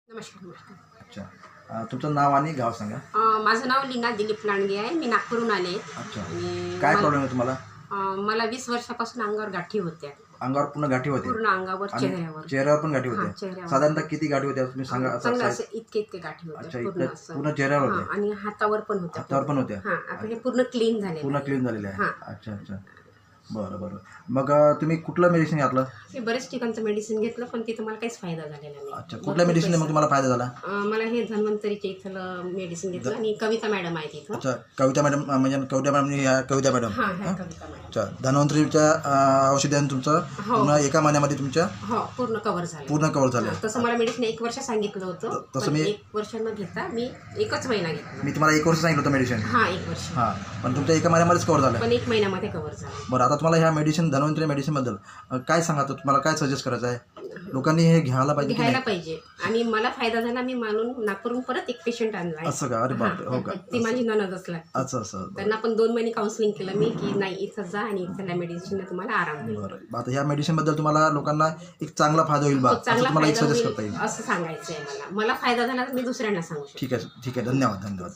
नमस्कार. अच्छा. तुमचं नाव आणि गाव सांगा. माझं नाव लीना दिलीप लांडगे आहे. मी नागपूरहून आले. अच्छा. आणि काय प्रॉब्लेम आहे तुम्हाला? मला 20 वर्षापासून अंगावर गाठी होत्या. अंगावर पूर्ण गाठी होते पूर्ण अंगावर, आणि चेहऱ्यावर. चेहऱ्यावर पण गाठी हां, होत्या. चेहऱ्यावर. साधारणतः किती गाठी होत्या तुम्ही सांगा? चांगलं असं असं इतके गाठी अच्छा, होत्या पूर्ण इतकं असं. पूर्ण चेहऱ्यावर हां, होत्या, आणि हातावर पण होत्या. हातावर पण होत्या. हां, आता हे पूर्ण क्लीन झाले. पूर्ण क्लीन झालेले आहे. हां. अच्छा अच्छा. बरं बरं. मग तुम्ही कुठलं मेडिसिन घातलं? मी बरेच ठिकाणचं मेडिसिन घेतलं, पण तिथं मला काहीच फायदा झालेला नाही. अच्छा. कुठल्या मेडिसिनने मग तुम्हाला फायदा झाला? मला हे धन्वंतरीचे इथलं मेडिसिन घेतलं आणि कविता मॅडम आहे तिथं. अच्छा. कविता मॅडम म्हणजे कविता मॅडम या कविता मॅडम. हां, ह्या कविता मॅडम. अच्छा. धन्वंतरीच्या औषधाने तुमचं हो. पूर्ण एका महिन्यामध्ये तुमच्या हो, पूर्ण कव्हर झालं. पूर्ण कव्हर झालं. तसं मला मेडिसिन 1 वर्ष सांगितलं होतं. तसं पण मी 1 वर्ष न घेता मी 1च महिना घेतला. मी तुम्हाला 1 वर्ष सांगितलं होतं मेडिसिन. हां, 1 वर्ष. हां, पण तुमच्या एका महिन्यामध्येच कव्हर झालं. पण 1 महिन्यामध्ये कव्हर झालं. बरं, आता तुम्हाला ह्या मेडिसिन धन्वंतरी मेडिसिनबद्दल काय सांगा? तुम्हाला काय सजेस्ट करायचं आहे? लोकांनी हे घ्यायला पाहिजे की घ्यायला नाही? पाहिजे. आणि मला फायदा झाला. मी मानून नागपूरहून परत एक पेशंट आणला. असं का? अरे बापरे. हो का? ती माझी नणदच लागते. असं असं. त्यांना पण 2 महिने काउन्सिलिंग केलं मी, की नाही इथं जा आणि इथल्या मेडिसिन तुम्हाला आराम मिळेल. बरं. आता ह्या मेडिसिनबद्दल तुम्हाला लोकांना एक चांगला फायदा होईल बा, असं चांगला तुम्हाला एक फायदा सजेस्ट होईल करता येईल. असं सांगायचं आहे मला. मला फायदा झाला तर मी दुसऱ्यांना सांगू शकते. ठीक आहे ठीक आहे. धन्यवाद धन्यवाद.